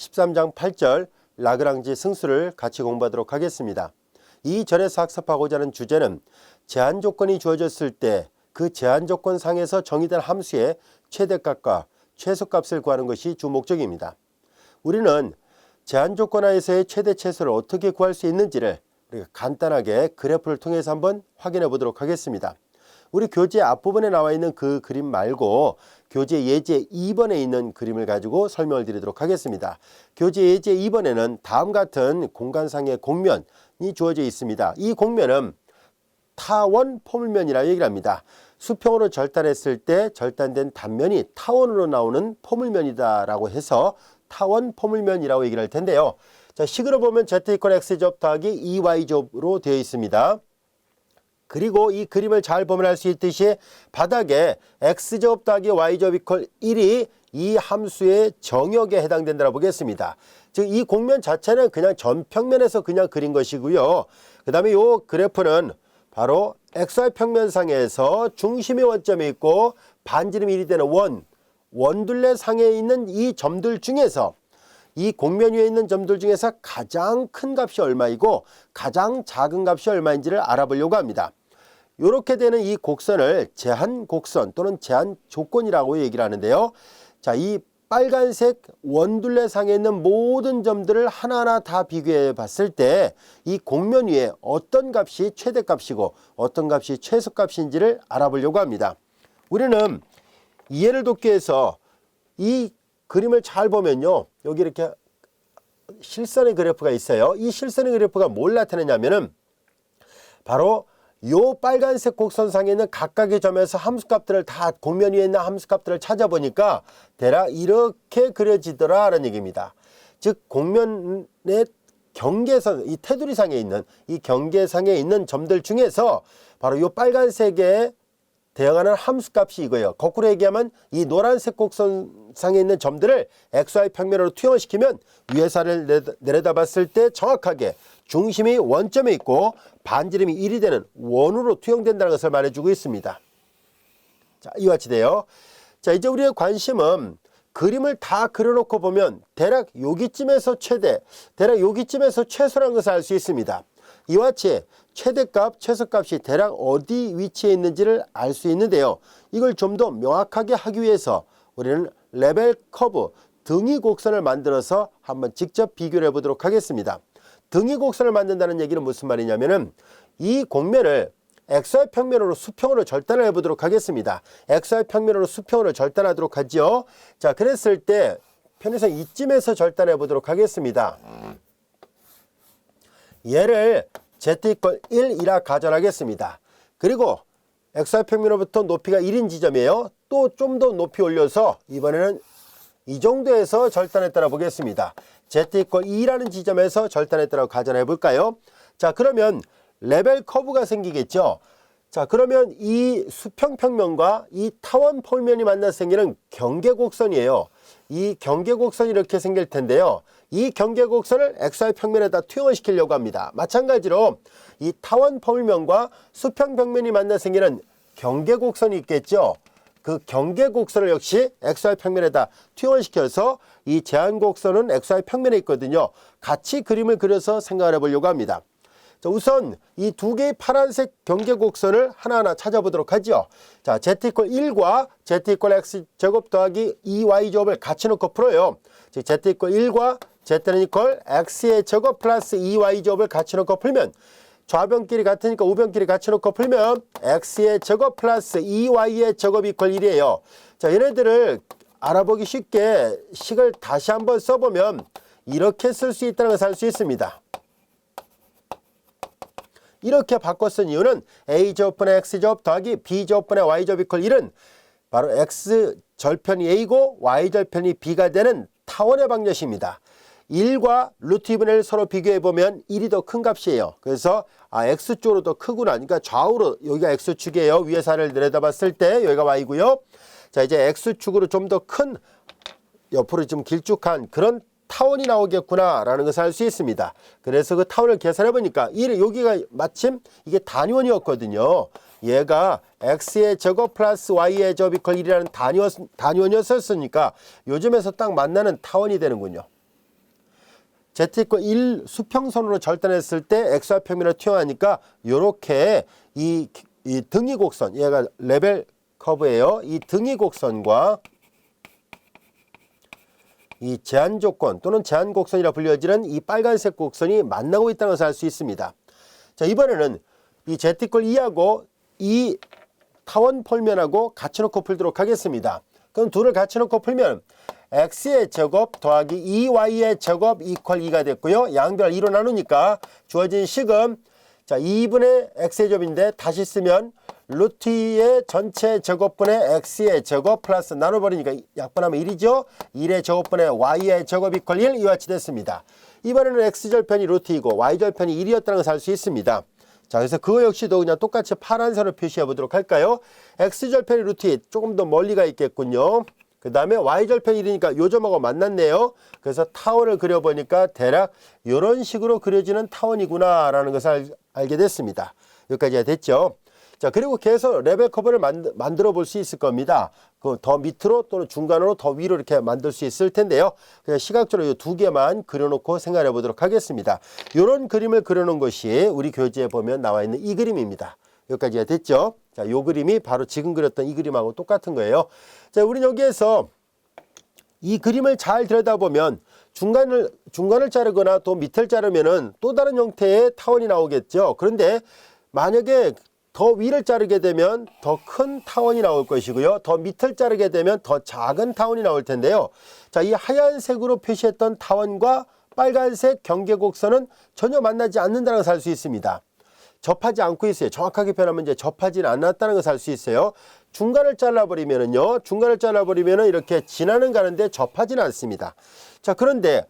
13장 8절 라그랑지 승수를 같이 공부하도록 하겠습니다. 이 절에서 학습하고자 하는 주제는 제한 조건이 주어졌을 때 그 제한 조건 상에서 정의된 함수의 최대값과 최소값을 구하는 것이 주 목적입니다. 우리는 제한 조건 하에서의 최대 최소를 어떻게 구할 수 있는지를 우리가 간단하게 그래프를 통해서 한번 확인해 보도록 하겠습니다. 우리 교재 앞부분에 나와 있는 그 그림 말고 교재 예제 2번에 있는 그림을 가지고 설명을 드리도록 하겠습니다. 교재 예제 2번에는 다음 같은 공간상의 곡면이 주어져 있습니다. 이 곡면은 타원 포물면이라고 얘기를 합니다. 수평으로 절단했을 때 절단된 단면이 타원으로 나오는 포물면이다 라고 해서 타원 포물면이라고 얘기를 할 텐데요. 자, 식으로 보면 z=x제곱 더하기 2y제곱으로 되어 있습니다. 그리고 이 그림을 잘 보면 알 수 있듯이 바닥에 x제곱 더하기 y제곱 이퀄 1이 이 함수의 정역에 해당된다고 보겠습니다. 즉 이 곡면 자체는 그냥 전평면에서 그냥 그린 것이고요. 그 다음에 이 그래프는 바로 XY 평면상에서 중심의 원점에 있고 반지름이 1이 되는 원둘레 상에 있는 이 점들 중에서 이 곡면 위에 있는 점들 중에서 가장 큰 값이 얼마이고 가장 작은 값이 얼마인지를 알아보려고 합니다. 이렇게 되는 이 곡선을 제한 곡선 또는 제한 조건이라고 얘기를 하는데요. 자, 이 빨간색 원둘레 상에 있는 모든 점들을 하나하나 다 비교해 봤을 때 이 곡면 위에 어떤 값이 최대값이고 어떤 값이 최소값인지를 알아보려고 합니다. 우리는 이해를 돕기 위해서 이 그림을 잘 보면요. 여기 이렇게 실선의 그래프가 있어요. 이 실선의 그래프가 뭘 나타내냐면은 바로 요 빨간색 곡선상에 있는 각각의 점에서 함수값들을 다 곡면 위에 있는 함수값들을 찾아보니까 대략 이렇게 그려지더라 라는 얘기입니다. 즉 곡면의 경계선, 이 테두리상에 있는 이 경계상에 있는 점들 중에서 바로 요 빨간색에 대응하는 함수값이 이거예요. 거꾸로 얘기하면 이 노란색 곡선상에 있는 점들을 XY 평면으로 투영시키면 위에서를 내려다 봤을 때 정확하게 중심이 원점에 있고 반지름이 1이 되는 원으로 투영된다는 것을 말해주고 있습니다. 자, 이와 같이 돼요. 자, 이제 우리의 관심은 그림을 다 그려놓고 보면 대략 여기쯤에서 최대, 대략 여기쯤에서 최소라는 것을 알 수 있습니다. 이와 같이 최대값, 최소값이 대략 어디 위치에 있는지를 알 수 있는데요. 이걸 좀 더 명확하게 하기 위해서 우리는 레벨 커브, 등위 곡선을 만들어서 한번 직접 비교를 해보도록 하겠습니다. 등위 곡선을 만든다는 얘기는 무슨 말이냐면은 이 곡면을 XY 평면으로 수평으로 절단을 해보도록 하겠습니다. XY 평면으로 수평으로 절단하도록 하죠. 자, 그랬을 때 편의상 이쯤에서 절단해 보도록 하겠습니다. 얘를 z=1이라 가정하겠습니다. 그리고 XY 평면으로부터 높이가 1인 지점이에요. 또 좀 더 높이 올려서 이번에는 이 정도에서 절단했다고 보겠습니다. z=2라는 지점에서 절단했다고 가정해 볼까요? 자, 그러면 레벨 커브가 생기겠죠. 자, 그러면 이 수평평면과 이 타원 포물면이 만나서 생기는 경계곡선이에요. 이 경계곡선이 이렇게 생길 텐데요. 이 경계곡선을 XY 평면에다 투영을 시키려고 합니다. 마찬가지로 이 타원 포물면과 수평평면이 만나서 생기는 경계곡선이 있겠죠. 그 경계곡선을 역시 XY 평면에다 투영을 시켜서 이 제한곡선은 XY 평면에 있거든요. 같이 그림을 그려서 생각을 해보려고 합니다. 자, 우선 이 두 개의 파란색 경계곡선을 하나하나 찾아보도록 하죠. 자, z=1과 z=x제곱 더하기 2y제곱을 같이 놓고 풀어요. 즉 z=1과 z는 x의 제곱 플러스 2y제곱을 같이 놓고 풀면 좌변끼리 같으니까 우변끼리 같이 놓고 풀면 x의 제곱 플러스 2y의 제곱 이퀄 1이에요. 자, 얘네들을 알아보기 쉽게 식을 다시 한번 써보면 이렇게 쓸 수 있다는 것을 알 수 있습니다. 이렇게 바꿔 쓴 이유는 a제곱분의 x제곱 더하기 b제곱분의 y제곱 이퀄 1은 바로 x절편이 a고 y절편이 b가 되는 타원의 방정식입니다. 1과 루트 2분의 1 서로 비교해보면 1이 더 큰 값이에요. 그래서 x쪽으로 더 크구나. 그러니까 좌우로 여기가 x축이에요. 위에서 아래를 내려다봤을 때 여기가 y고요. 자, 이제 x축으로 좀 더 큰 옆으로 좀 길쭉한 그런 타원이 나오겠구나 라는 것을 알 수 있습니다. 그래서 그 타원을 계산해 보니까 여기가 마침 이게 단위원이었거든요. 얘가 x의 제곱 플러스 y의 제곱 이퀄 1이라는 단위원이었으니까 요즘에서 딱 만나는 타원이 되는군요. Z=1 수평선으로 절단했을 때 x와 평면을 투영하니까 요렇게 이 등위 곡선, 얘가 레벨 커브예요. 이 등위 곡선과 이 제한 조건 또는 제한 곡선이라 불려지는 이 빨간색 곡선이 만나고 있다는 것을 알 수 있습니다. 자, 이번에는 이 Z=2하고 이 타원 폴면하고 같이 놓고 풀도록 하겠습니다. 그럼 둘을 같이 놓고 풀면 x의 제곱 더하기 2y의 제곱 이퀄 2가 됐고요. 양변을 2로 나누니까 주어진 식은 자 2분의 x의 제곱인데 다시 쓰면 루트 2의 전체 제곱분의 x의 제곱 플러스 나눠버리니까 약분하면 1이죠. 1의 제곱분의 y의 제곱 이퀄 1 이와 같이 됐습니다. 이번에는 x절편이 루트 2고 y절편이 1이었다는 것을 알 수 있습니다. 자, 그래서 그거 역시도 그냥 똑같이 파란 선을 표시해 보도록 할까요? x절편이 루트 2 조금 더 멀리 가 있겠군요. 그 다음에 y절편이 1이니까 요 점하고 만났네요. 그래서 타원을 그려보니까 대략 이런 식으로 그려지는 타원이구나 라는 것을 알게 됐습니다. 여기까지가 됐죠. 자, 그리고 계속 레벨 커브를 만들어 볼 수 있을 겁니다. 그 더 밑으로 또는 중간으로 더 위로 이렇게 만들 수 있을 텐데요. 그냥 시각적으로 이 두 개만 그려놓고 생각해 보도록 하겠습니다. 이런 그림을 그려놓은 것이 우리 교재에 보면 나와 있는 이 그림입니다. 여기까지가 됐죠. 자, 요 그림이 바로 지금 그렸던 이 그림하고 똑같은 거예요. 자, 우리는 여기에서 이 그림을 잘 들여다보면 중간을 자르거나 또 밑을 자르면은 또 다른 형태의 타원이 나오겠죠. 그런데 만약에 더 위를 자르게 되면 더 큰 타원이 나올 것이고요. 더 밑을 자르게 되면 더 작은 타원이 나올 텐데요. 자, 이 하얀색으로 표시했던 타원과 빨간색 경계곡선은 전혀 만나지 않는다는 것을 알 수 있습니다. 접하지 않고 있어요. 정확하게 표현하면 이제 접하지 않았다는 것을 알 수 있어요. 중간을 잘라버리면은요. 중간을 잘라버리면은 이렇게 지나는 가는데 접하지는 않습니다. 자, 그런데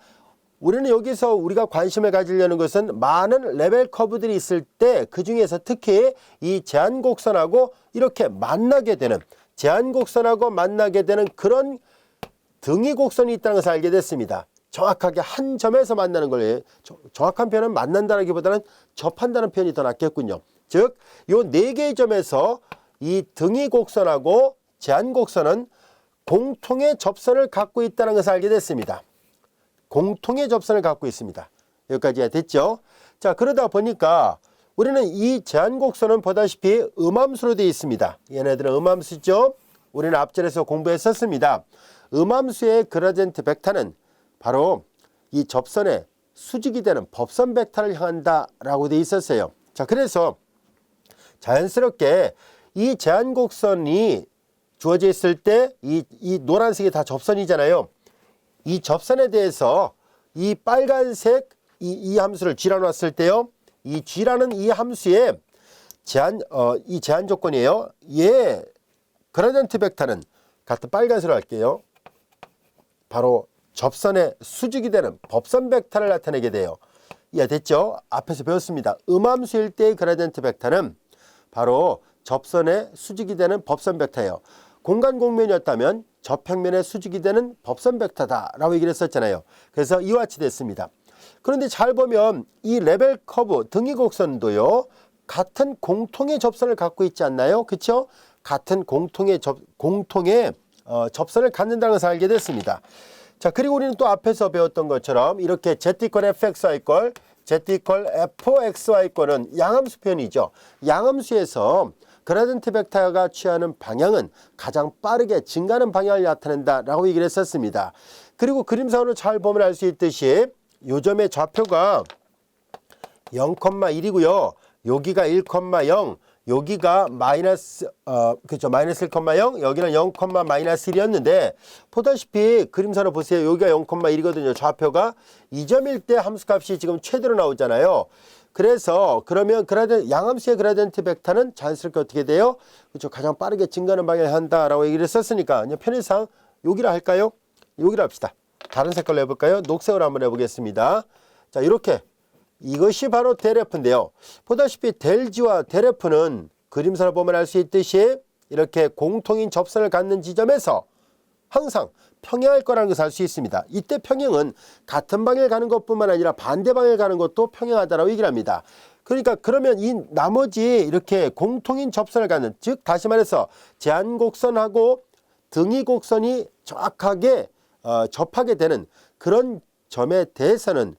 우리는 여기서 우리가 관심을 가지려는 것은 많은 레벨 커브들이 있을 때 그 중에서 특히 이 제한곡선하고 이렇게 만나게 되는 제한곡선하고 만나게 되는 그런 등위 곡선이 있다는 것을 알게 됐습니다. 정확하게 한 점에서 만나는 거예요. 정확한 표현은 만난다라기보다는 접한다는 표현이 더 낫겠군요. 즉, 요 네 개의 점에서 이 등위 곡선하고 제한곡선은 공통의 접선을 갖고 있다는 것을 알게 됐습니다. 공통의 접선을 갖고 있습니다. 여기까지가 됐죠. 자, 그러다 보니까 우리는 이 제한곡선은 보다시피 음함수로 되어 있습니다. 얘네들은 음함수죠. 우리는 앞절에서 공부했었습니다. 음함수의 그라디언트 벡터는 바로 이 접선의 수직이 되는 법선 벡터를 향한다 라고 되어 있었어요. 자, 그래서 자연스럽게 이 제한곡선이 주어져 있을 때 이 노란색이 다 접선이잖아요. 이 접선에 대해서 이 빨간색 이 함수를 G라 놨을 때요. 이 G라는 이 함수의 이 제한 조건이에요. 얘 그라디언트 벡터는 같은 빨간색으로 할게요. 바로 접선의 수직이 되는 법선 벡터를 나타내게 돼요. 이해됐죠? 앞에서 배웠습니다. 음함수일 때의 그라디언트 벡터는 바로 접선의 수직이 되는 법선 벡터예요. 공간 공면이었다면 저평면의 수직이 되는 법선 벡터다 라고 얘기를 했었잖아요. 그래서 이와 같이 됐습니다. 그런데 잘 보면 이 레벨 커브 등위 곡선도요. 같은 공통의 접선을 갖고 있지 않나요? 그렇죠? 같은 공통의 접선을 갖는다는 것을 알게 됐습니다. 자, 그리고 우리는 또 앞에서 배웠던 것처럼 이렇게 Z=fxy Z=fxy는 양함수 표현이죠. 양함수에서 그라디언트 벡터가 취하는 방향은 가장 빠르게 증가하는 방향을 나타낸다 라고 얘기를 했었습니다. 그리고 그림상으로 잘 보면 알 수 있듯이 요점의 좌표가 0,1이고요. 여기가 1,0, 여기가 그렇죠. 마이너스 1,0, 여기는 0,-1이었는데 보다시피 그림상으로 보세요. 여기가 0,1이거든요. 좌표가 이 점일 때 함수값이 지금 최대로 나오잖아요. 그래서 그러면 양함수의 그라디언트 벡터는 자연스럽게 어떻게 돼요? 그렇죠. 가장 빠르게 증가하는 방향을 한다라고 얘기를 썼으니까 편의상 여기라 할까요? 여기라 합시다. 다른 색깔로 해볼까요? 녹색으로 한번 해보겠습니다. 자, 이렇게 이것이 바로 델F인데요. 보다시피 델G와 델F는 그림상을 보면 알 수 있듯이 이렇게 공통인 접선을 갖는 지점에서 항상 평행할 거라는 것을 알 수 있습니다. 이때 평행은 같은 방향을 가는 것뿐만 아니라 반대 방향을 가는 것도 평행하다라고 얘기를 합니다. 그러니까 그러면 이 나머지 이렇게 공통인 접선을 갖는, 즉 다시 말해서 제한곡선하고 등위곡선이 정확하게 접하게 되는 그런 점에 대해서는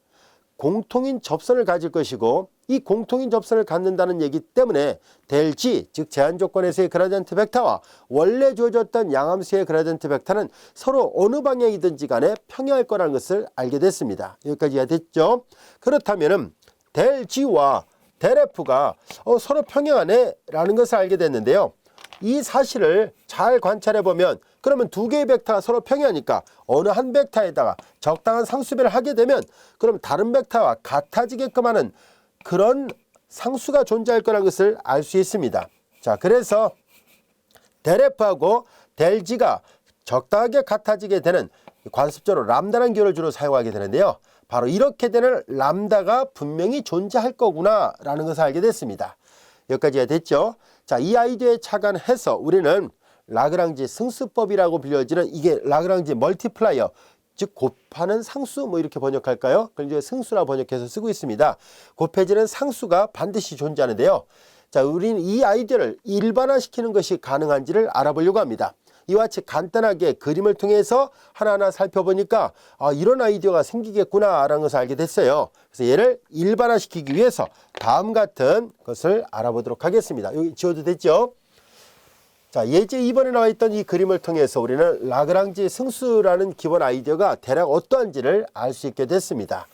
공통인 접선을 가질 것이고 이 공통인 접선을 갖는다는 얘기 때문에 델 G, 즉 제한 조건에서의 그라디언트 벡터와 원래 주어졌던 양함수의 그라디언트 벡터는 서로 어느 방향이든지 간에 평행할 거라는 것을 알게 됐습니다. 여기까지가 됐죠. 그렇다면은 델 G와 델 F가 서로 평행하네 라는 것을 알게 됐는데요. 이 사실을 잘 관찰해 보면 그러면 두 개의 벡터가 서로 평행하니까 어느 한 벡터에다가 적당한 상수배를 하게 되면 그럼 다른 벡터와 같아지게끔 하는 그런 상수가 존재할 거라는 것을 알 수 있습니다. 자, 그래서 델 F하고 델 G가 적당하게 같아지게 되는 관습적으로 람다라는 기호를 주로 사용하게 되는데요. 바로 이렇게 되는 람다가 분명히 존재할 거구나 라는 것을 알게 됐습니다. 여기까지가 됐죠. 자, 이 아이디어에 착안해서 우리는 라그랑지 승수법이라고 불려지는 이게 라그랑지 멀티플라이어, 즉 곱하는 상수 뭐 이렇게 번역할까요? 그걸 이제 승수라 번역해서 쓰고 있습니다. 곱해지는 상수가 반드시 존재하는데요. 자, 우리는 이 아이디어를 일반화시키는 것이 가능한지를 알아보려고 합니다. 이와 같이 간단하게 그림을 통해서 하나하나 살펴보니까 이런 아이디어가 생기겠구나 라는 것을 알게 됐어요. 그래서 얘를 일반화시키기 위해서 다음 같은 것을 알아보도록 하겠습니다. 여기 지워도 됐죠? 자, 예제 2번에 나와 있던 이 그림을 통해서 우리는 라그랑지 승수라는 기본 아이디어가 대략 어떠한지를 알 수 있게 됐습니다.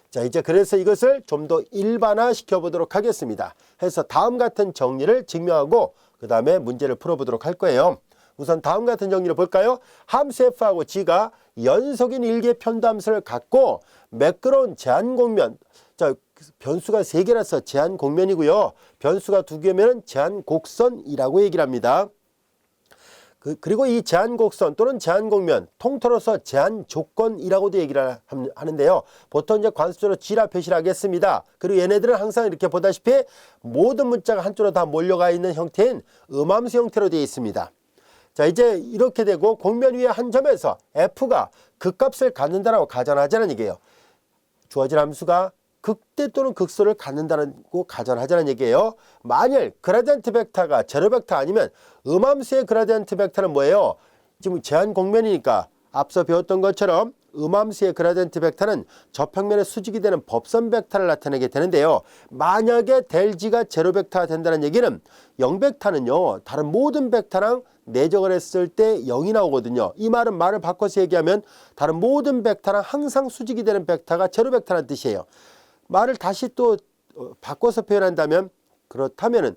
자, 이제 그래서 이것을 좀 더 일반화 시켜보도록 하겠습니다. 해서 다음 같은 정리를 증명하고 그 다음에 문제를 풀어보도록 할 거예요. 우선 다음 같은 정리를 볼까요? 함수 F하고 G가 연속인 일개 편도함수를 갖고 매끄러운 제한공면, 자, 변수가 3개라서 제한공면이고요. 변수가 2개면 제한곡선이라고 얘기를 합니다. 그리고 이 제한곡선 또는 제한공면, 통틀어서 제한조건이라고도 얘기를 하는데요. 보통 이제 관습적으로 G라 표시를 하겠습니다. 그리고 얘네들은 항상 이렇게 보다시피 모든 문자가 한쪽으로 다 몰려가 있는 형태인 음함수 형태로 되어 있습니다. 자, 이제 이렇게 되고 공면 위의 한 점에서 F가 극값을 갖는다라고 가정하자는 얘기예요. 주어진 함수가 극대 또는 극소를 갖는다고 가정하자는 얘기예요. 만일 그라디언트 벡터가 제로 벡터 아니면 음함수의 그라디언트 벡터는 뭐예요? 지금 제한 공면이니까 앞서 배웠던 것처럼 음함수의 그라디언트 벡터는 저평면의 수직이 되는 법선 벡터를 나타내게 되는데요. 만약에 델 G가 제로 벡터가 된다는 얘기는 0벡터는요. 다른 모든 벡터랑 내적을 했을 때 0이 나오거든요. 이 말은 말을 바꿔서 얘기하면 다른 모든 벡터랑 항상 수직이 되는 벡터가 제로 벡터라는 뜻이에요. 말을 다시 또 바꿔서 표현한다면 그렇다면은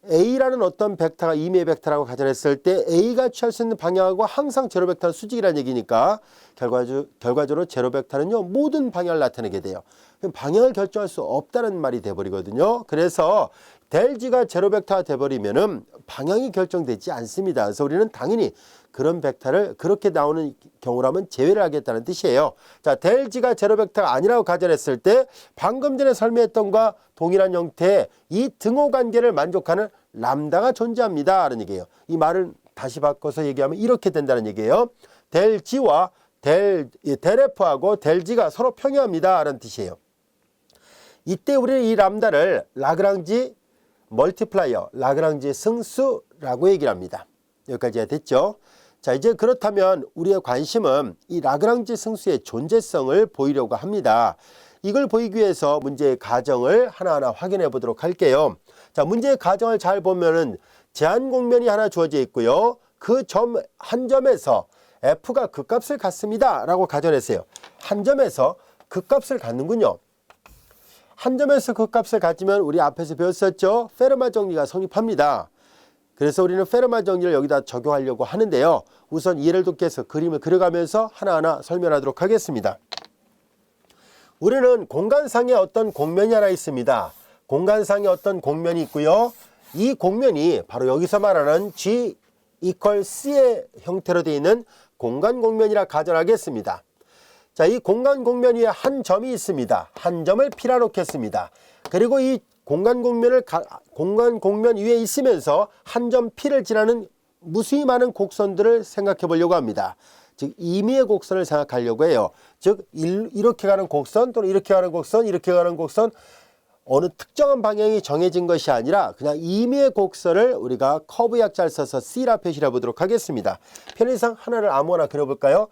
A라는 어떤 벡터가 임의 벡터라고 가정했을 때 A가 취할 수 있는 방향하고 항상 제로 벡터는 수직이라는 얘기니까 결과적으로 제로 벡터는요 모든 방향을 나타내게 돼요. 그럼 방향을 결정할 수 없다는 말이 돼버리거든요. 그래서 델 G가 제로 벡터가 돼버리면은 방향이 결정되지 않습니다. 그래서 우리는 당연히 그런 벡터를 그렇게 나오는 경우라면 제외를 하겠다는 뜻이에요. 자, 델 G가 제로 벡터가 아니라고 가정했을 때 방금 전에 설명했던 것과 동일한 형태의 이 등호 관계를 만족하는 람다가 존재합니다 라는 얘기예요. 이 말을 다시 바꿔서 얘기하면 이렇게 된다는 얘기예요. 델 G와 델 F하고 델 G가 서로 평행합니다 라는 뜻이에요. 이때 우리는 이 람다를 라그랑지 멀티플라이어, 라그랑지 승수라고 얘기를 합니다. 여기까지가 됐죠? 자, 이제 그렇다면 우리의 관심은 이 라그랑지 승수의 존재성을 보이려고 합니다. 이걸 보이기 위해서 문제의 가정을 하나하나 확인해 보도록 할게요. 자, 문제의 가정을 잘 보면은 제한공면이 하나 주어져 있고요. 그 한 점에서 F가 극값을 갖습니다 라고 가정했어요. 한 점에서 극값을 갖는군요. 한 점에서 극값을 갖으면 우리 앞에서 배웠었죠. 페르마 정리가 성립합니다. 그래서 우리는 페르마 정리를 여기다 적용하려고 하는데요. 우선 이해를 돕기 위해서 그림을 그려가면서 하나하나 설명하도록 하겠습니다. 우리는 공간상에 어떤 공면이 하나 있습니다. 공간상에 어떤 공면이 있고요. 이 공면이 바로 여기서 말하는 G = C의 형태로 되어 있는 공간 공면이라 가정하겠습니다. 자, 이 공간 공면 위에 한 점이 있습니다. 한 점을 P라 놓겠습니다. 그리고 이 공간 공면 위에 있으면서 한 점 P를 지나는 무수히 많은 곡선들을 생각해 보려고 합니다. 즉 임의의 곡선을 생각하려고 해요. 즉 이렇게 가는 곡선 또는 이렇게 가는 곡선, 이렇게 가는 곡선, 어느 특정한 방향이 정해진 것이 아니라 그냥 임의의 곡선을 우리가 커브 약자를 써서 C라 표시를 해보도록 하겠습니다. 편의상 하나를 아무거나 그려볼까요?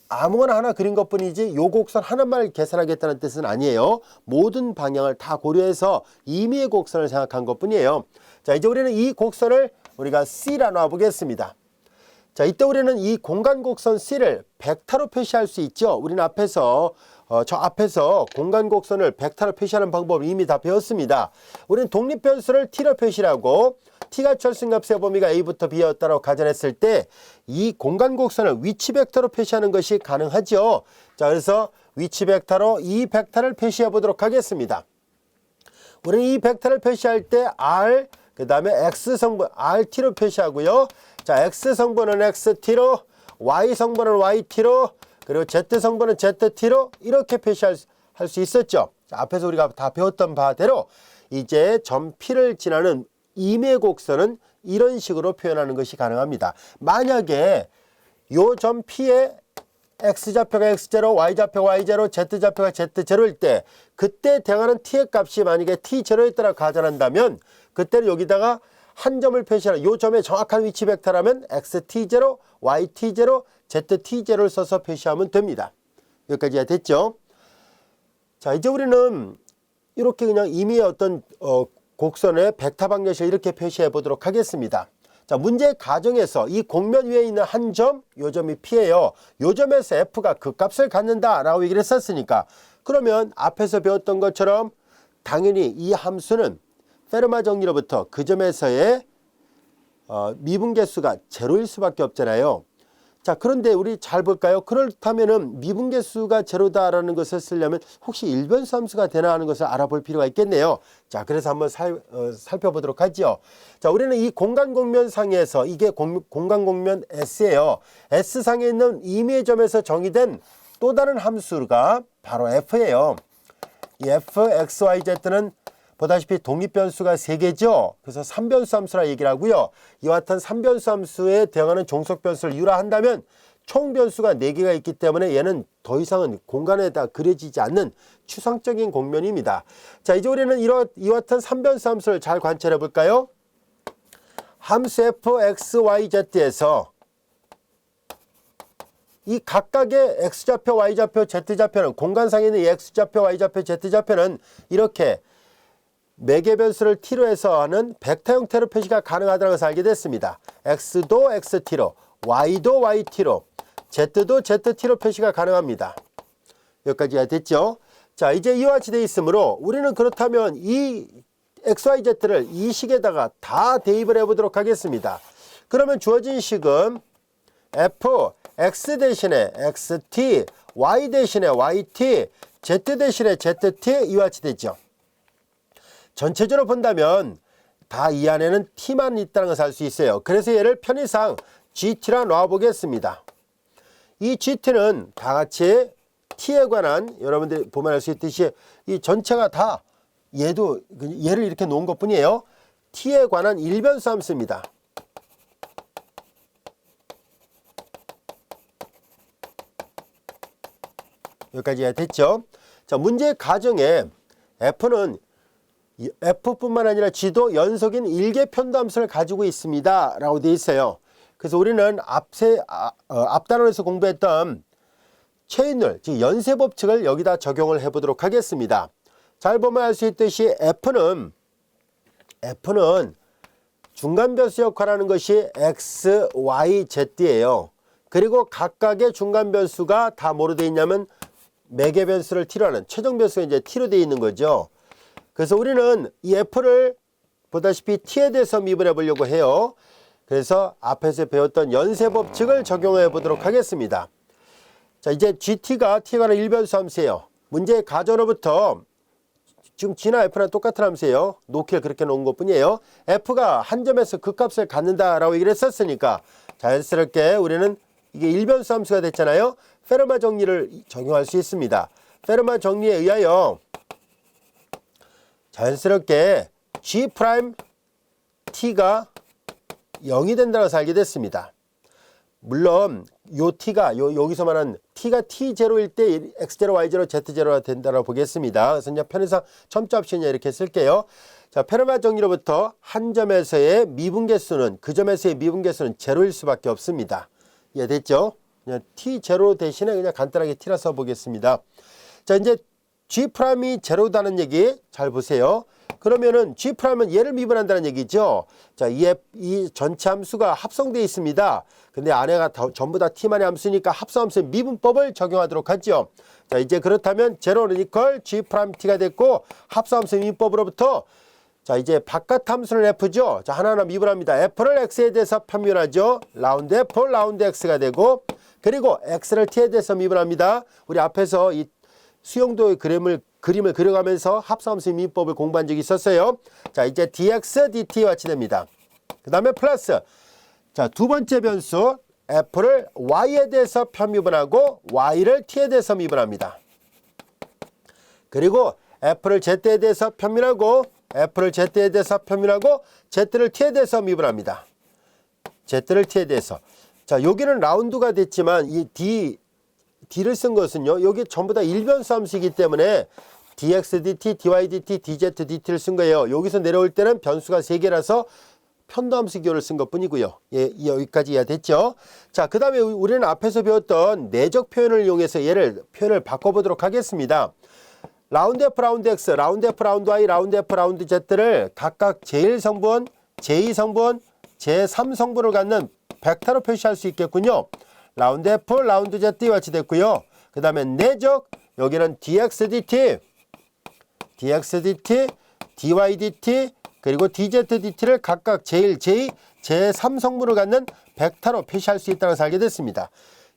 아무거나 하나 그린 것뿐이지 요 곡선 하나만 계산하겠다는 뜻은 아니에요. 모든 방향을 다 고려해서 임의의 곡선을 생각한 것뿐이에요. 자, 이제 우리는 이 곡선을 우리가 C라 놔보겠습니다. 자, 이때 우리는 이 공간 곡선 C를 벡터로 표시할 수 있죠. 우리는 앞에서 저 앞에서 공간 곡선을 벡터로 표시하는 방법을 이미 다 배웠습니다. 우리는 독립변수를 T로 표시하고 T가 철수값의 범위가 A부터 B였다고 가정했을 때 이 공간 곡선을 위치 벡터로 표시하는 것이 가능하죠. 자, 그래서 위치 벡터로 이 벡터를 표시해 보도록 하겠습니다. 우리는 이 벡터를 표시할 때 R 그 다음에 X 성분 RT로 표시하고요. 자, X 성분은 XT로, Y 성분은 YT로, 그리고 Z 성분은 ZT로 이렇게 표시할 수 있었죠. 자, 앞에서 우리가 다 배웠던 바대로 이제 점 P를 지나는 임의 곡선은 이런 식으로 표현하는 것이 가능합니다. 만약에 요 점 P의 X좌표가 X0, Y좌표가 Y0, Z좌표가 Z0일 때 그때 대응하는 T의 값이 만약에 T0였다고 가정한다면 그때는 여기다가 한 점을 표시하는 요 점의 정확한 위치 벡터라면 XT0, YT0, ZT0를 써서 표시하면 됩니다. 여기까지가 됐죠? 자, 이제 우리는 이렇게 그냥 임의의 어떤 곡선의 벡터 방정식을 이렇게 표시해 보도록 하겠습니다. 자, 문제 가정에서 이 곡면 위에 있는 한 점, 요 점이 P예요. 요 점에서 F가 그 값을 갖는다 라고 얘기를 했었으니까 그러면 앞에서 배웠던 것처럼 당연히 이 함수는 페르마 정리로부터 그 점에서의 미분계수가 제로일 수밖에 없잖아요. 자, 그런데 우리 잘 볼까요? 그렇다면은 미분계수가 제로다라는 것을 쓰려면 혹시 일변수 함수가 되나 하는 것을 알아볼 필요가 있겠네요. 자, 그래서 한번 살펴보도록 하죠. 자, 우리는 이 공간곡면상에서 이게 공간곡면 S예요. S상에 있는 임의의 점에서 정의된 또 다른 함수가 바로 F예요. 이 F, X, Y, Z는 보다시피 독립변수가 3개죠. 그래서 3변수 함수라 얘기를 하고요. 이와 같은 3변수 함수에 대응하는 종속변수를 유라한다면 총변수가 4개가 있기 때문에 얘는 더 이상은 공간에다 그려지지 않는 추상적인 곡면입니다. 자, 이제 우리는 이와 같은 3변수 함수를 잘 관찰해 볼까요? 함수 f, x, y, z에서 이 각각의 x좌표, y좌표, z좌표는 공간상에 있는 이 x좌표, y좌표, z좌표는 이렇게 매개 변수를 t로 해서 하는 벡터 형태로 표시가 가능하다는 것을 알게 됐습니다. x도 xt로, y도 yt로, z도 zt로 표시가 가능합니다. 여기까지가 됐죠? 자, 이제 이와 같이 되어 있으므로 우리는 그렇다면 이 xyz를 이 식에다가 다 대입을 해보도록 하겠습니다. 그러면 주어진 식은 f, x 대신에 xt, y 대신에 yt, z 대신에 zt 이와 같이 되죠. 전체적으로 본다면 다 이 안에는 t만 있다는 것을 알 수 있어요. 그래서 얘를 편의상 gt라 놔보겠습니다. 이 gt는 다 같이 t에 관한 여러분들이 보면 알 수 있듯이 이 전체가 다 얘를 이렇게 놓은 것 뿐이에요. t에 관한 일변수 함수입니다. 여기까지 됐죠? 자, 문제 가정에 f는 f뿐만 아니라 g도 연속인 일개 편도함수를 가지고 있습니다 라고 되어 있어요. 그래서 우리는 앞단원에서 공부했던 체인룰, 즉 연쇄법칙을 여기다 적용을 해 보도록 하겠습니다. 잘 보면 알 수 있듯이 f는 중간변수 역할하는 것이 x, y, z예요. 그리고 각각의 중간변수가 다 뭐로 되어 있냐면 매개 변수를 t로 하는 최종 변수가 이제 t로 되어 있는 거죠. 그래서 우리는 이 f를 보다시피 t에 대해서 미분해 보려고 해요. 그래서 앞에서 배웠던 연쇄법칙을 적용해 보도록 하겠습니다. 자, 이제 gt가 t에 관한 일변수 함수예요. 문제의 가정으로부터 지금 g나 f랑 똑같은 함수예요. 놓기를 그렇게 놓은 것 뿐이에요. f가 한 점에서 그 값을 갖는다라고 얘기를 했었으니까 자연스럽게 우리는 이게 일변수 함수가 됐잖아요. 페르마 정리를 적용할 수 있습니다. 페르마 정리에 의하여 자연스럽게 G'T가 0이 된다고 해서 알게 됐습니다. 물론 요 T가 여기서 말하는 T가 T0일 때 X0, Y0, Z0가 된다고 보겠습니다. 그래서 이제 편의상 첨자 없이 이렇게 쓸게요. 자, 페르마 정리로부터 한 점에서의 미분계수는 그 점에서의 미분계수는 제로일 수밖에 없습니다. 이해됐죠? 그냥 T0 대신에 그냥 간단하게 T라 써보겠습니다. 자, 이제 G'이 제로다는 얘기 잘 보세요. 그러면은 G'은 얘를 미분한다는 얘기죠. 자, 이 전체 함수가 합성되어 있습니다. 근데 안에가 전부 다 T만의 함수니까 합성함수의 미분법을 적용하도록 하죠. 자, 이제 그렇다면 제로는 이퀄 G'T가 됐고 합성함수의 미분법으로부터 자, 이제 바깥 함수는 F죠. 자, 하나하나 미분합니다. F를 X에 대해서 편미분하죠. 라운드 F, 라운드 X가 되고, 그리고 X를 T에 대해서 미분합니다. 우리 앞에서 이 수용도의 그림을 그려가면서 합성함수의 미분법을 공부한 적이 있었어요. 자, 이제 dx, dt와 같이 됩니다. 그 다음에 플러스, 자, 두 번째 변수 F를 Y에 대해서 편미분하고 Y를 T에 대해서 미분합니다. 그리고 F를 Z에 대해서 편미분하고 F를 Z에 대해서 편미분하고 Z를 T에 대해서 미분합니다. Z를 T에 대해서. 자, 여기는 라운드가 됐지만 이 D를 쓴 것은요. 여기 전부 다 일변수 함수이기 때문에 dx, dt, dy, dt, dz, dt를 쓴 거예요. 여기서 내려올 때는 변수가 3개라서 편도함수 기호를 쓴 것뿐이고요. 예, 여기까지 이해됐죠? 자, 그 다음에 우리는 앞에서 배웠던 내적 표현을 이용해서 표현을 바꿔보도록 하겠습니다. 라운드 F, 라운드 X, 라운드 F, 라운드 Y, 라운드 F, 라운드 Z를 각각 제1성분, 제2성분, 제3성분을 갖는 벡터로 표시할 수 있겠군요. 라운드 F, 라운드 Z와 같이 됐고요. 그 다음에 내적, 여기는 dx, dt, dx, dt, dy, dt, 그리고 dz, dt를 각각 제1, 제2, 제3성분을 갖는 벡터로 표시할 수 있다는 것을 알게 됐습니다.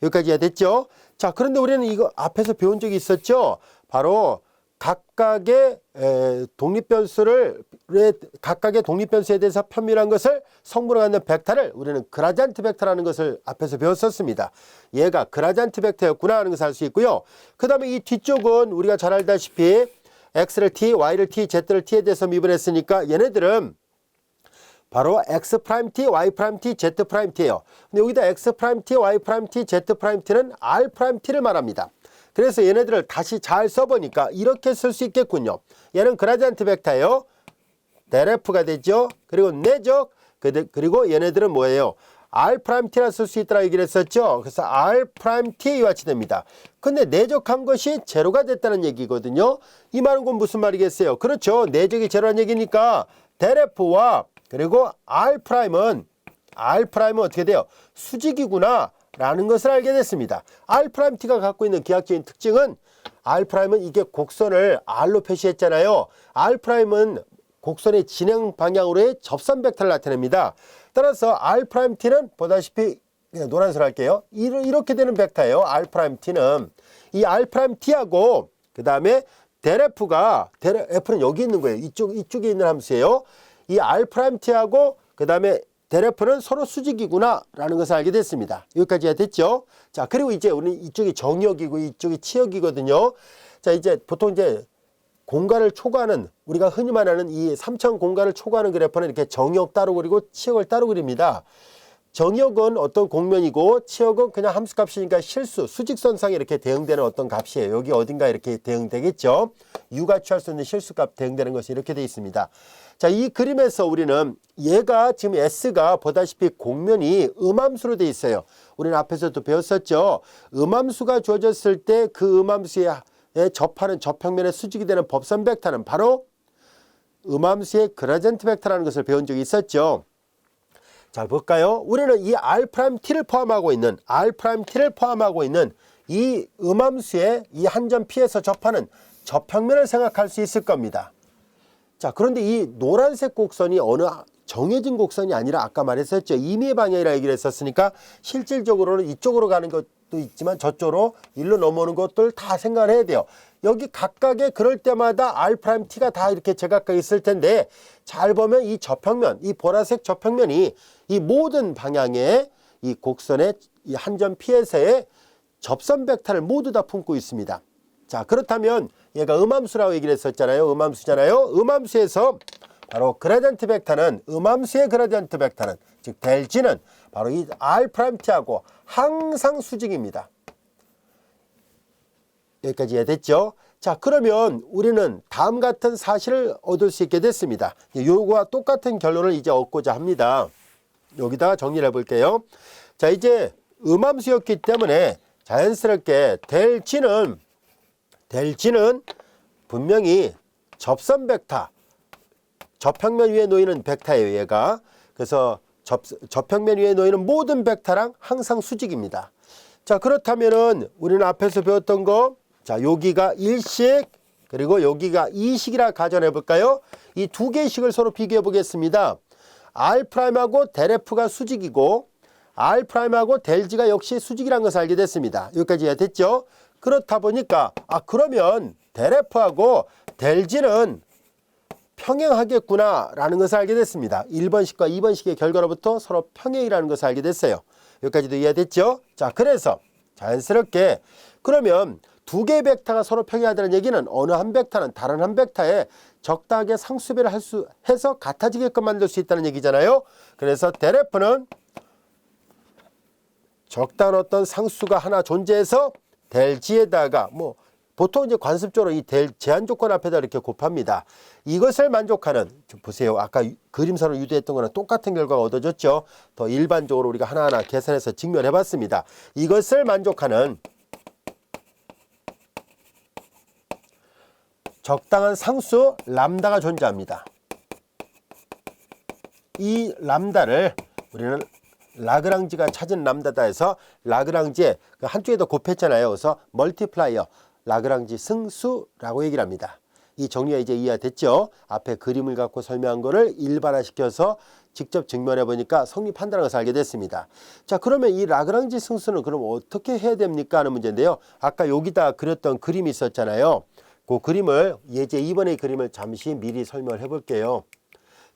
여기까지 이해됐죠? 자, 그런데 우리는 이거 앞에서 배운 적이 있었죠? 바로 각각의 독립변수에 대해서 편밀한 것을 성분을 갖는 벡터를 우리는 그라디안트 벡터라는 것을 앞에서 배웠었습니다. 얘가 그라디안트 벡터였구나 하는 것을 알 수 있고요. 그 다음에 이 뒤쪽은 우리가 잘 알다시피 X를 T, Y를 T, Z를 T에 대해서 미분했으니까 얘네들은 바로 X'T, Y'T, Z'T예요. 근데 여기다 X'T, Y'T, Z'T는 R'T를 말합니다. 그래서 얘네들을 다시 잘 써보니까 이렇게 쓸 수 있겠군요. 얘는 그라디안트 벡터예요. 델F가 되죠. 그리고 내적, 그리고 얘네들은 뭐예요? R'T라 쓸 수 있다고 얘기를 했었죠. 그래서 R'T와 같이 됩니다. 근데 내적한 것이 제로가 됐다는 얘기거든요. 이 말은 곧 무슨 말이겠어요? 그렇죠. 내적이 제로란 얘기니까 델F와 그리고 R'은 어떻게 돼요? 수직이구나 라는 것을 알게 됐습니다. R'T가 갖고 있는 기하학적인 특징은 R'은 이게 곡선을 R로 표시했잖아요. R'은 곡선의 진행 방향으로의 접선 벡터를 나타냅니다. 따라서 R'T는 보다시피 그냥 노란색으로 할게요. 이렇게 되는 벡터예요. R'T는. 이 R'T하고 그 다음에 F는 여기 있는 거예요. 이쪽에 있는 함수예요. 이 R'T하고 그 다음에 델F는 서로 수직이구나 라는 것을 알게 됐습니다. 여기까지 됐죠? 자, 그리고 이제 우리는 이쪽이 정역이고 이쪽이 치역이거든요. 자, 이제 보통 이제 공간을 초과하는, 우리가 흔히 말하는 이 3차 공간을 초과하는 그래프는 이렇게 정역 따로 그리고 치역을 따로 그립니다. 정역은 어떤 공면이고 치역은 그냥 함수값이니까 실수, 수직선상에 이렇게 대응되는 어떤 값이에요. 여기 어딘가 이렇게 대응되겠죠. U가 취할 수 있는 실수값 대응되는 것이 이렇게 되어 있습니다. 자, 이 그림에서 우리는 얘가 지금 S가 보다시피 공면이 음함수로 되어 있어요. 우리는 앞에서도 배웠었죠. 음함수가 주어졌을 때 그 음함수에 접하는 저평면의 수직이 되는 법선 벡터는 바로 음함수의 그라디언트 벡터라는 것을 배운 적이 있었죠. 자, 볼까요? 우리는 이 R'T를 포함하고 있는 이 음함수의 이 한 점 P에서 접하는 저평면을 생각할 수 있을 겁니다. 자, 그런데 이 노란색 곡선이 어느 정해진 곡선이 아니라 아까 말했었죠. 임의의 방향이라 얘기를 했었으니까 실질적으로는 이쪽으로 가는 것도 있지만 저쪽으로 일로 넘어오는 것들 다 생각을 해야 돼요. 여기 각각의 그럴 때마다 R'T가 다 이렇게 제각각 있을 텐데 잘 보면 이 저평면, 이 보라색 저평면이 이 모든 방향의 이 곡선의 이 한 점 P에서의 접선 벡터를 모두 다 품고 있습니다. 자, 그렇다면 얘가 음함수라고 얘기를 했었잖아요. 음함수잖아요. 음함수에서 바로 그라디언트 벡터는 음함수의 그라디언트 벡터는 즉 델G는 바로 이 R'T하고 항상 수직입니다. 여기까지 이해됐죠? 자, 그러면 우리는 다음 같은 사실을 얻을 수 있게 됐습니다. 요거와 똑같은 결론을 이제 얻고자 합니다. 여기다가 정리를 해볼게요. 자, 이제 음함수였기 때문에 자연스럽게 될 G는 분명히 접선 벡터, 접평면 위에 놓이는 벡터예요, 얘가. 그래서 접평면 위에 놓이는 모든 벡터랑 항상 수직입니다. 자, 그렇다면은 우리는 앞에서 배웠던 거, 자, 여기가 1식, 그리고 여기가 2식이라 가정해 볼까요? 이 두 개의 식을 서로 비교해 보겠습니다. R'하고 델 F가 수직이고, R'하고 델 G가 역시 수직이라는 것을 알게 됐습니다. 여기까지 이해됐죠? 그렇다 보니까, 그러면 델 F하고 델 G는 평행하겠구나 라는 것을 알게 됐습니다. 1번식과 2번식의 결과로부터 서로 평행이라는 것을 알게 됐어요. 여기까지도 이해됐죠? 자, 그래서 자연스럽게 그러면 두 개의 벡터가 서로 평행하다는 얘기는 어느 한 벡터는 다른 한 벡터에 적당하게 상수배를 해서 같아지게끔 만들 수 있다는 얘기잖아요. 그래서 델 F는 적당한 어떤 상수가 하나 존재해서 델 G에다가 보통 이제 관습적으로 이 델 제한 조건 앞에다 이렇게 곱합니다. 이것을 만족하는, 보세요. 아까 그림선을 유도했던 거랑 똑같은 결과가 얻어졌죠. 더 일반적으로 우리가 하나하나 계산해서 직면해 봤습니다. 이것을 만족하는 적당한 상수 람다가 존재합니다. 이 람다를 우리는 라그랑지가 찾은 람다다 해서 라그랑지의 한쪽에다 곱했잖아요. 그래서 멀티플라이어, 라그랑지 승수라고 얘기를 합니다. 이 정리가 이제 이해됐죠? 앞에 그림을 갖고 설명한 거를 일반화시켜서 직접 증명해 보니까 성립한다는 것을 알게 됐습니다. 자, 그러면 이 라그랑지 승수는 그럼 어떻게 해야 됩니까 하는 문제인데요. 아까 여기다 그렸던 그림이 있었잖아요. 그 그림을 예제 2번의 그림을 잠시 미리 설명을 해 볼게요.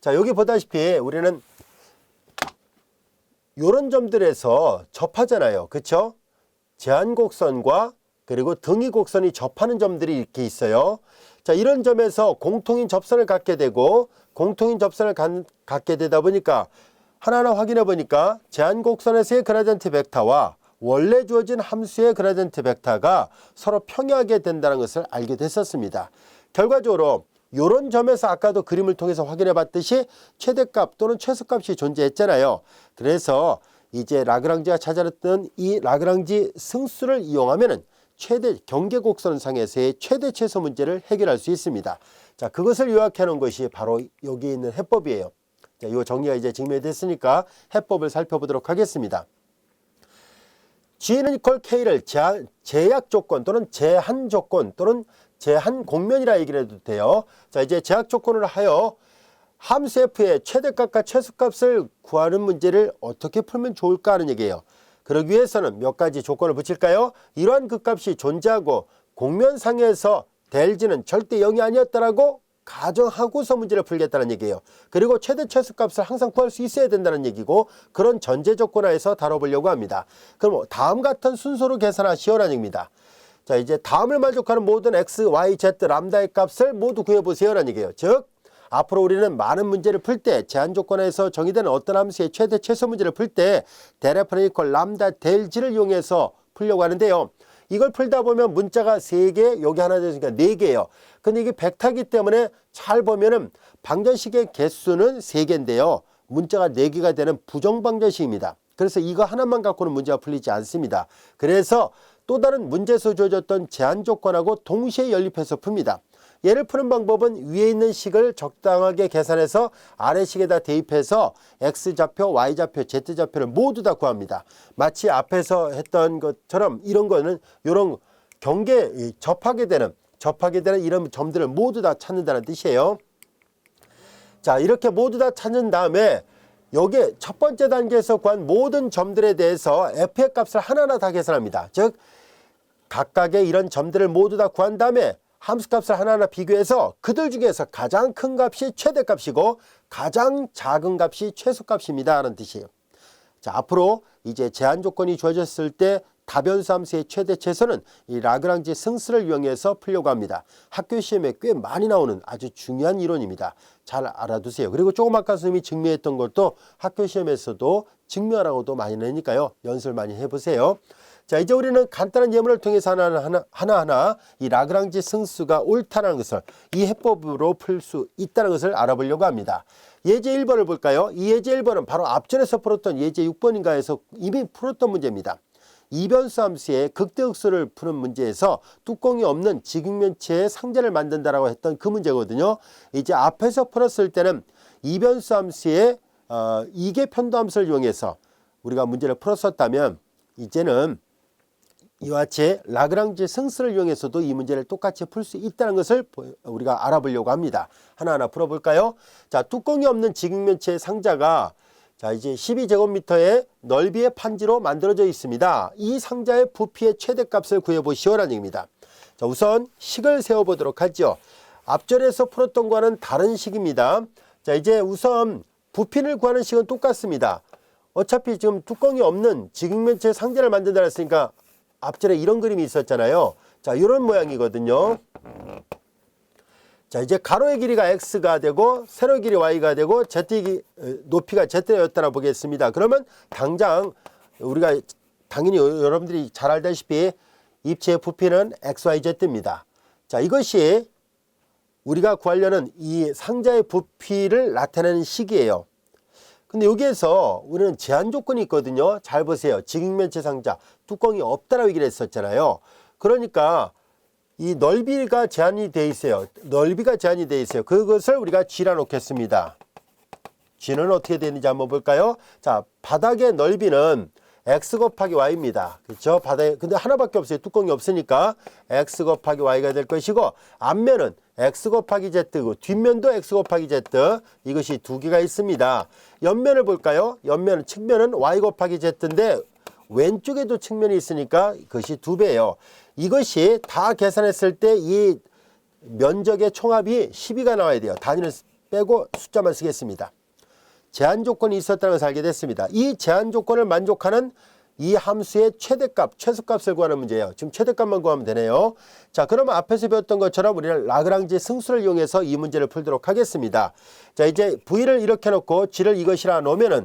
자, 여기 보다시피 우리는 이런 점들에서 접하잖아요. 그렇죠? 제한곡선과 그리고 등위곡선이 접하는 점들이 이렇게 있어요. 자, 이런 점에서 공통인 접선을 갖게 되고 공통인 접선을 갖게 되다 보니까 하나하나 확인해 보니까 제한곡선에서의 그라디언트 벡터와 원래 주어진 함수의 그라디언트 벡터가 서로 평행하게 된다는 것을 알게 됐었습니다. 결과적으로 이런 점에서 아까도 그림을 통해서 확인해 봤듯이 최대값 또는 최소값이 존재했잖아요. 그래서 이제 라그랑지가 찾아냈던 이 라그랑지 승수를 이용하면은 최대 경계곡선상에서의 최대 최소 문제를 해결할 수 있습니다. 자, 그것을 요약해 놓은 것이 바로 여기 있는 해법이에요. 자, 이 정리가 이제 증명이 됐으니까 해법을 살펴보도록 하겠습니다. G는 equal K를 제약 조건 또는 제한 조건 또는 제한 공면이라 얘기를 해도 돼요. 자, 이제 제약 조건을 하여 함수 F의 최대값과 최소값을 구하는 문제를 어떻게 풀면 좋을까 하는 얘기예요. 그러기 위해서는 몇 가지 조건을 붙일까요? 이러한 극값이 존재하고 공면상에서 델 G는 절대 0이 아니었다라고 가정하고서 문제를 풀겠다는 얘기예요. 그리고 최대 최소값을 항상 구할 수 있어야 된다는 얘기고 그런 전제 조건하에서 다뤄보려고 합니다. 그럼 다음 같은 순서로 계산하시오라는 얘기입니다. 자, 이제 다음을 만족하는 모든 x, y, z, 람다의 값을 모두 구해보세요라는 얘기예요. 즉 앞으로 우리는 많은 문제를 풀 때 제한 조건에서 정의되는 어떤 함수의 최대 최소 문제를 풀 때 델 F는 이퀄 람다 델 G를 이용해서 풀려고 하는데요. 이걸 풀다 보면 문자가 3개, 여기 하나 되니까 4개예요. 근데 이게 벡터이기 때문에 잘 보면은 방정식의 개수는 3개인데요. 문자가 4개가 되는 부정방정식입니다. 그래서 이거 하나만 갖고는 문제가 풀리지 않습니다. 그래서 또 다른 문제에서 주어졌던 제한 조건하고 동시에 연립해서 풉니다. 얘를 푸는 방법은 위에 있는 식을 적당하게 계산해서 아래 식에다 대입해서 X좌표, Y좌표, Z좌표를 모두 다 구합니다. 마치 앞에서 했던 것처럼 이런 거는 이런 경계 접하게 되는 이런 점들을 모두 다 찾는다는 뜻이에요. 자, 이렇게 모두 다 찾는 다음에 여기에 첫 번째 단계에서 구한 모든 점들에 대해서 F의 값을 하나하나 다 계산합니다. 즉 각각의 이런 점들을 모두 다 구한 다음에 함수값을 하나하나 비교해서 그들 중에서 가장 큰 값이 최대값이고 가장 작은 값이 최소값입니다 하는 뜻이에요. 자, 앞으로 이제 제한 조건이 주어졌을 때 다변수 함수의 최대 최소는 이 라그랑지 승수를 이용해서 풀려고 합니다. 학교 시험에 꽤 많이 나오는 아주 중요한 이론입니다. 잘 알아두세요. 그리고 조금 아까 선생님이 증명했던 것도 학교 시험에서도 증명하라고도 많이 내니까요. 연습을 많이 해보세요. 자, 이제 우리는 간단한 예문을 통해서 하나하나 이 라그랑지 승수가 옳다는 것을 이 해법으로 풀 수 있다는 것을 알아보려고 합니다. 예제 1번을 볼까요? 이 예제 1번은 바로 앞전에서 풀었던 예제 6번인가에서 이미 풀었던 문제입니다. 이변수 함수의 극대극수를 푸는 문제에서 뚜껑이 없는 직육면체의 상자를 만든다라고 했던 그 문제거든요. 이제 앞에서 풀었을 때는 이변수 함수의 이계 편도 함수를 이용해서 우리가 문제를 풀었었다면 이제는 이와 같이 라그랑지 승수를 이용해서도 이 문제를 똑같이 풀 수 있다는 것을 우리가 알아보려고 합니다. 하나하나 풀어볼까요? 자, 뚜껑이 없는 직육면체의 상자가 자, 이제 12제곱미터의 넓이의 판지로 만들어져 있습니다. 이 상자의 부피의 최대값을 구해보시오라는 얘기입니다. 자, 우선 식을 세워보도록 하죠. 앞전에서 풀었던 거와는 다른 식입니다. 자, 이제 우선 부피를 구하는 식은 똑같습니다. 어차피 지금 뚜껑이 없는 직육면체 상자를 만든다 했으니까 앞전에 이런 그림이 있었잖아요. 자, 이런 모양이거든요. 자, 이제 가로의 길이가 x가 되고 세로의 길이 y가 되고 높이가 z였다고 보겠습니다. 그러면 당장 우리가 당연히 여러분들이 잘 알다시피 입체의 부피는 xyz입니다. 자, 이것이 우리가 구하려는 이 상자의 부피를 나타내는 식이에요. 근데 여기에서 우리는 제한 조건이 있거든요. 잘 보세요. 직육면체 상자 뚜껑이 없다라고 얘기를 했었잖아요. 그러니까 이 넓이가 제한이 돼 있어요. 넓이가 제한이 돼 있어요. 그것을 우리가 G라 놓겠습니다. G는 어떻게 되는지 한번 볼까요? 자, 바닥의 넓이는 X 곱하기 Y입니다. 그렇죠? 바닥에 근데 하나밖에 없어요. 뚜껑이 없으니까 X 곱하기 Y가 될 것이고 앞면은 X 곱하기 Z고 뒷면도 X 곱하기 Z 이것이 두 개가 있습니다. 옆면을 볼까요? 옆면은 측면은 Y 곱하기 Z인데 왼쪽에도 측면이 있으니까 그것이 2배예요. 이것이 다 계산했을 때 이 면적의 총합이 12가 나와야 돼요. 단위를 빼고 숫자만 쓰겠습니다. 제한 조건이 있었다는 것을 알게 됐습니다. 이 제한 조건을 만족하는 이 함수의 최대값, 최소값을 구하는 문제예요. 지금 최대값만 구하면 되네요. 자, 그러면 앞에서 배웠던 것처럼 우리는 라그랑지 승수를 이용해서 이 문제를 풀도록 하겠습니다. 자, 이제 V를 이렇게 놓고 G를 이것이라 놓으면은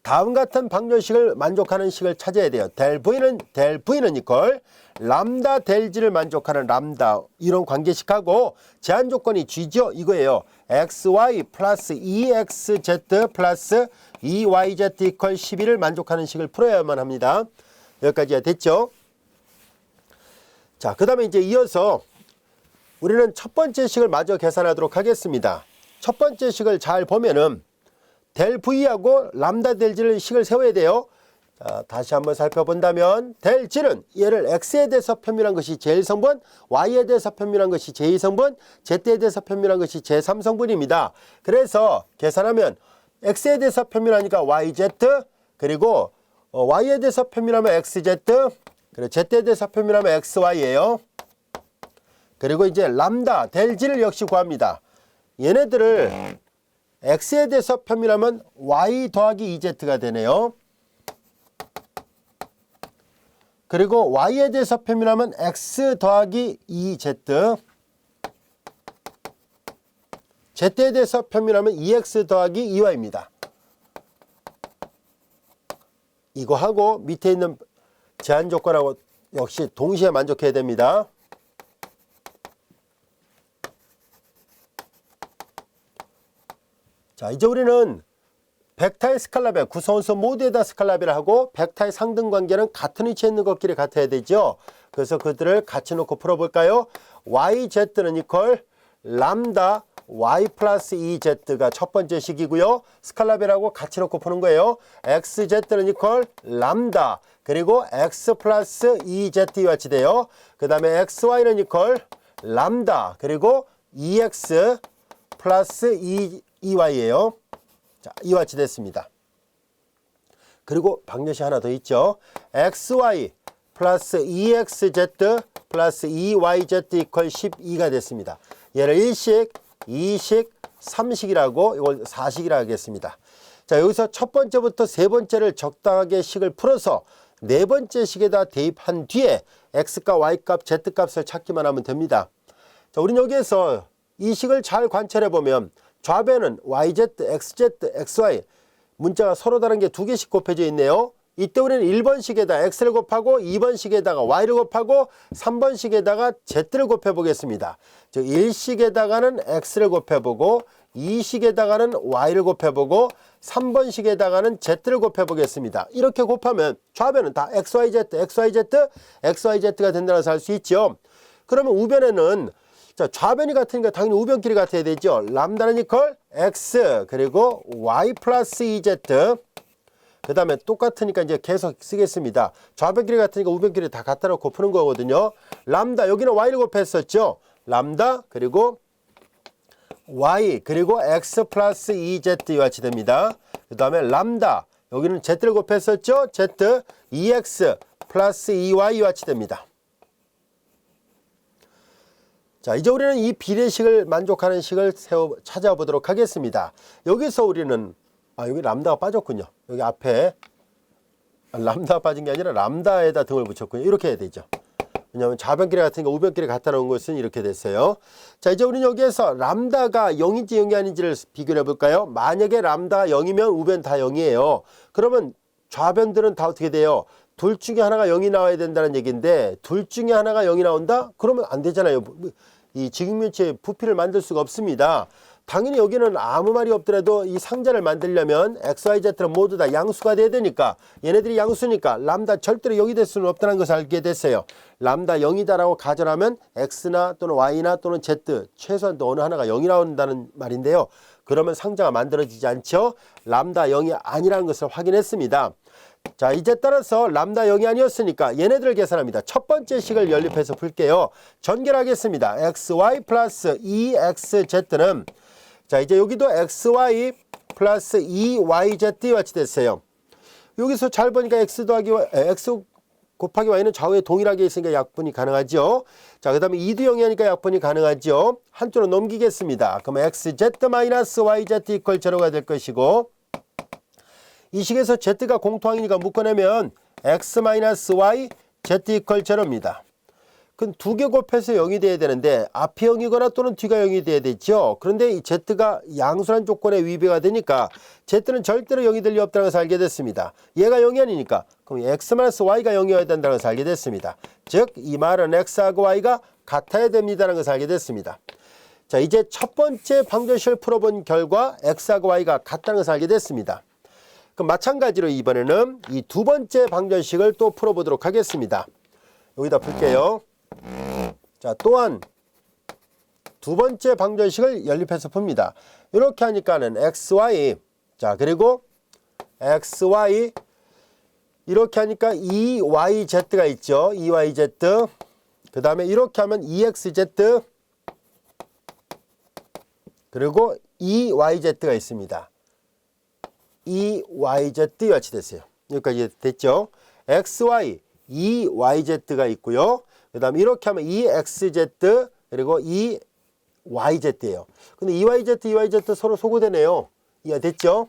다음 같은 방정식을 만족하는 식을 찾아야 돼요. 델 V는 이퀄 람다 델 G를 만족하는 람다 이런 관계식하고 제한 조건이 G죠. 이거예요. XY 플러스 2XZ 플러스 2YZ 이퀄 12를 만족하는 식을 풀어야만 합니다. 여기까지가 됐죠. 자, 그 다음에 이제 이어서 우리는 첫 번째 식을 마저 계산하도록 하겠습니다. 첫 번째 식을 잘 보면은 델 V하고 람다 델 G를 식을 세워야 돼요. 자, 다시 한번 살펴본다면 델 G는 얘를 X에 대해서 편밀한 것이 제1성분, Y에 대해서 편밀한 것이 제2성분, Z에 대해서 편밀한 것이 제3성분입니다. 그래서 계산하면 X에 대해서 편밀하니까 YZ, 그리고 Y에 대해서 편밀하면 XZ, 그리고 Z에 대해서 편밀하면 XY예요. 그리고 이제 람다 델 G를 역시 구합니다. 얘네들을 X에 대해서 편밀하면 Y 더하기 2Z가 되네요. 그리고 Y에 대해서 편밀하면 X 더하기 2Z, Z에 대해서 편밀하면 2X 더하기 2Y입니다. 이거 하고 밑에 있는 제한 조건하고 역시 동시에 만족해야 됩니다. 자, 이제 우리는 벡터의 스칼라별, 구성원수 모두에다 스칼라별을 하고 벡터의 상등관계는 같은 위치에 있는 것끼리 같아야 되죠. 그래서 그들을 같이 놓고 풀어볼까요? YZ는 이퀄 람다 Y 플러스 2Z가 첫 번째 식이고요. 스칼라별하고 같이 놓고 푸는 거예요. XZ는 이퀄 람다 그리고 X 플러스 2Z 이와 같이 돼요. 그 다음에 XY는 이퀄 람다 그리고 2X 플러스 2Y예요. 자, 이와 같이 됐습니다. 그리고 방정식 하나 더 있죠. XY 플러스 2XZ 플러스 2YZ 이퀄 12가 됐습니다. 얘를 1식, 2식, 3식이라고 이걸 4식이라고 하겠습니다. 자, 여기서 첫 번째부터 세 번째를 적당하게 식을 풀어서 네 번째 식에다 대입한 뒤에 X값, Y값, Z값을 찾기만 하면 됩니다. 자, 우리는 여기에서 이 식을 잘 관찰해 보면 좌변은 YZ, XZ, XY 문자가 서로 다른 게 두 개씩 곱해져 있네요. 이때 우리는 1번식에다 x를 곱하고 2번식에다가 y를 곱하고 3번식에다가 z를 곱해 보겠습니다. 즉 1식에다가는 x를 곱해 보고 2식에다가는 y를 곱해 보고 3번식에다가는 z를 곱해 보겠습니다. 이렇게 곱하면 좌변은 다 xyz, xyz가 된다고 할 수 있죠. 그러면 우변에는 자, 좌변이 같으니까 당연히 우변끼리 같아야 되죠. 람다는 이퀄 x 그리고 y 플러스 2z. 그 다음에 똑같으니까 이제 계속 쓰겠습니다. 좌변끼리 같으니까 우변끼리 다 갖다 놓고 푸는 거거든요. 람다, 여기는 y를 곱했었죠. 람다 그리고 y 그리고 x 플러스 2z 이와 같이 됩니다. 그 다음에 람다, 여기는 z를 곱했었죠. z 2x 플러스 2y 이와 같이 됩니다. 자, 이제 우리는 이 비례식을 만족하는 식을 찾아보도록 하겠습니다. 여기서 우리는 여기 람다가 빠졌군요. 여기 앞에 람다가 빠진 게 아니라 람다에다 등을 붙였군요. 이렇게 해야 되죠. 왜냐하면 좌변끼리 같으니까 우변끼리 갖다 놓은 것은 이렇게 됐어요. 자, 이제 우리는 여기에서 람다가 0인지 0이 아닌지를 비교해 볼까요? 만약에 람다가 0이면 우변 다 0이에요. 그러면 좌변들은 다 어떻게 돼요? 둘 중에 하나가 0이 나와야 된다는 얘기인데 둘 중에 하나가 0이 나온다? 그러면 안 되잖아요. 이 직육면체의 부피를 만들 수가 없습니다. 당연히 여기는 아무 말이 없더라도 이 상자를 만들려면 XYZ는 모두 다 양수가 돼야 되니까 얘네들이 양수니까 람다 절대로 0이 될 수는 없다는 것을 알게 됐어요. 람다 0이다라고 가정하면 X나 또는 Y나 또는 Z 최소한 어느 하나가 0이 나온다는 말인데요. 그러면 상자가 만들어지지 않죠. 람다 0이 아니라는 것을 확인했습니다. 자, 이제 따라서 람다 0이 아니었으니까 얘네들을 계산합니다. 첫 번째 식을 연립해서 풀게요. 전개하겠습니다. xy 플러스 2xz는 자, 이제 여기도 xy 플러스 2yz와 같이 됐어요. 여기서 잘 보니까 x 곱하기 y는 좌우에 동일하게 있으니까 약분이 가능하죠. 자, 그 다음에 2도 0이 하니까 약분이 가능하죠. 한쪽으로 넘기겠습니다. 그러면 xz-yz 이퀄 제로가 될 것이고 이 식에서 z가 공통항이니까 묶어내면 x-y z 이퀄 제로입니다. 그럼 두 개 곱해서 0이 돼야 되는데 앞이 0이거나 또는 뒤가 0이 돼야 되죠. 그런데 이 z가 양수란 조건에 위배가 되니까 z는 절대로 0이 될 리 없다는 것을 알게 됐습니다. 얘가 0이 아니니까 그럼 x-y가 0이어야 된다는 것을 알게 됐습니다. 즉 이 말은 x하고 y가 같아야 됩니다라는 것을 알게 됐습니다. 자, 이제 첫 번째 방정식을 풀어본 결과 x하고 y가 같다는 것을 알게 됐습니다. 그럼 마찬가지로 이번에는 이 두 번째 방정식을 또 풀어보도록 하겠습니다. 여기다 풀게요. 자, 또한 두 번째 방정식을 연립해서 풉니다. 이렇게 하니까는 xy, 자, 그리고 xy, 이렇게 하니까 2yz가 있죠. 2yz. 그 다음에 이렇게 하면 2xz, 그리고 2yz가 있습니다. 2yz 같이 됐어요. 여기까지 됐죠. xy, 2yz가 있고요. 그 다음에 이렇게 하면 2xz 그리고 2yz예요. 근데 2yz 서로 소거되네요. 이해됐죠?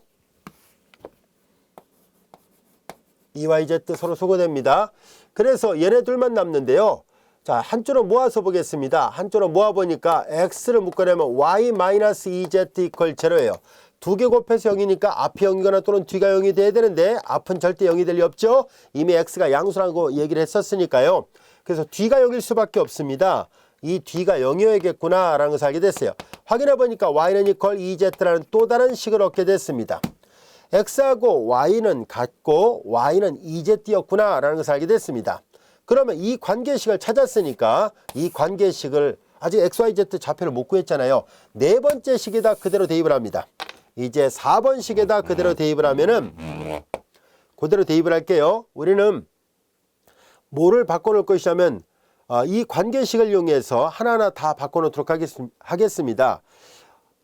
2yz 서로 소거됩니다. 그래서 얘네 둘만 남는데요. 자, 한쪽으로 모아서 보겠습니다. 한쪽으로 모아보니까 x를 묶어내면 y-2z 이퀄 제로예요. 두 개 곱해서 0이니까 앞이 0이거나 또는 뒤가 0이 돼야 되는데 앞은 절대 0이 될 리 없죠. 이미 x가 양수라고 얘기를 했었으니까요. 그래서 뒤가 0일 수밖에 없습니다. 이 뒤가 0이어야겠구나 라는 것을 알게 됐어요. 확인해 보니까 y는 이퀄 2z라는 또 다른 식을 얻게 됐습니다. x하고 y는 같고 y는 2z였구나 라는 것을 알게 됐습니다. 그러면 이 관계식을 찾았으니까 이 관계식을 아직 xyz 좌표를 못 구했잖아요. 네 번째 식에다 그대로 대입을 합니다. 이제 4번 식에다 그대로 대입을 하면은 그대로 대입을 할게요. 우리는 뭐를 바꿔놓을 것이냐면 이 관계식을 이용해서 하나하나 다 바꿔놓도록 하겠습니다.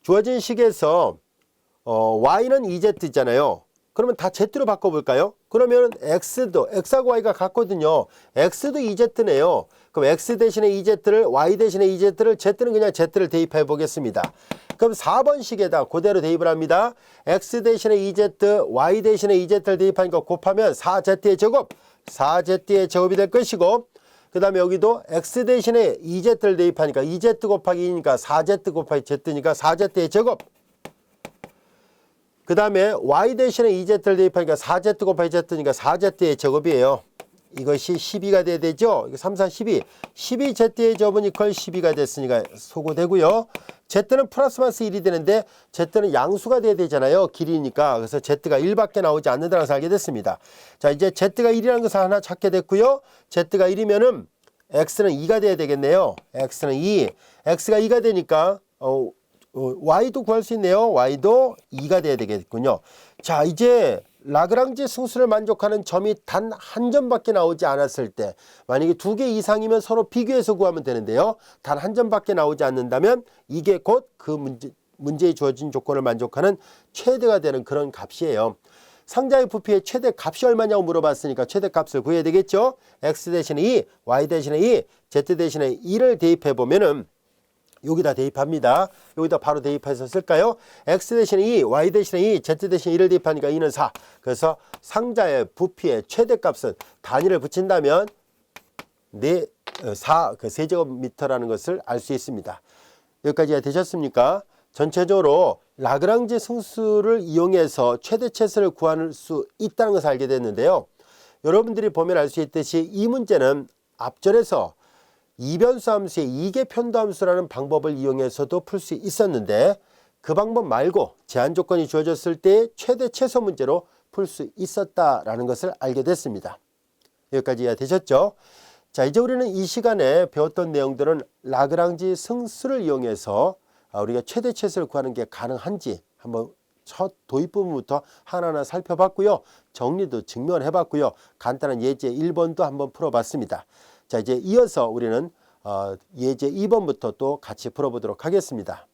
주어진 식에서 y는 2z잖아요. 그러면 다 z로 바꿔볼까요? 그러면 x하고 y가 같거든요. x도 2z네요. 그럼 x 대신에 2z를 y 대신에 2z를 z는 그냥 z를 대입해 보겠습니다. 그럼 4번 식에다 그대로 대입을 합니다. x 대신에 2z, y 대신에 2z를 대입하니까 곱하면 4z의 제곱, 4z의 제곱이 될 것이고 그 다음에 여기도 x 대신에 2z를 대입하니까 2z 곱하기 2니까 4z 곱하기 z니까 4z의 제곱. 그 다음에 y 대신에 2z를 대입하니까 4z 곱하기 z니까 4z의 제곱이에요. 이것이 12가 돼야 되죠. 3, 4, 12. 12z의 제곱은 이퀄 12가 됐으니까 소거되고요. z는 플러스 마이너스 1이 되는데 z는 양수가 돼야 되잖아요. 길이니까. 그래서 z가 1밖에 나오지 않는다는 것을 알게 됐습니다. 자, 이제 z가 1이라는 것을 하나 찾게 됐고요. z가 1이면은 x는 2가 돼야 되겠네요. x는 2. x가 2가 되니까 y도 구할 수 있네요. y도 2가 돼야 되겠군요. 자, 이제 라그랑지 승수를 만족하는 점이 단 한 점밖에 나오지 않았을 때, 만약에 2개 이상이면 서로 비교해서 구하면 되는데요. 단 한 점밖에 나오지 않는다면 이게 곧 그 문제에 주어진 조건을 만족하는 최대가 되는 그런 값이에요. 상자의 부피의 최대 값이 얼마냐고 물어봤으니까 최대 값을 구해야 되겠죠. x 대신에 2, y 대신에 2, z 대신에 2를 대입해 보면은 여기다 대입합니다. 여기다 바로 대입해서 쓸까요? x 대신에 2, y 대신에 2, z 대신에 1을 대입하니까 2는 4. 그래서 상자의 부피의 최대값은 단위를 붙인다면 4, 그 세제곱미터라는 것을 알 수 있습니다. 여기까지 되셨습니까? 전체적으로 라그랑지 승수를 이용해서 최대치수를 구할 수 있다는 것을 알게 됐는데요. 여러분들이 보면 알 수 있듯이 이 문제는 앞절에서 이변수 함수의 이계 편도함수라는 방법을 이용해서도 풀 수 있었는데 그 방법 말고 제한 조건이 주어졌을 때 최대 최소 문제로 풀 수 있었다라는 것을 알게 됐습니다. 여기까지 이해되셨죠? 자, 이제 우리는 이 시간에 배웠던 내용들은 라그랑지 승수를 이용해서 우리가 최대 최소를 구하는 게 가능한지 한번 첫 도입 부분부터 하나하나 살펴봤고요. 정리도 증명을 해봤고요. 간단한 예제 1번도 한번 풀어봤습니다. 자, 이제 이어서 우리는 예제 2번부터 또 같이 풀어보도록 하겠습니다.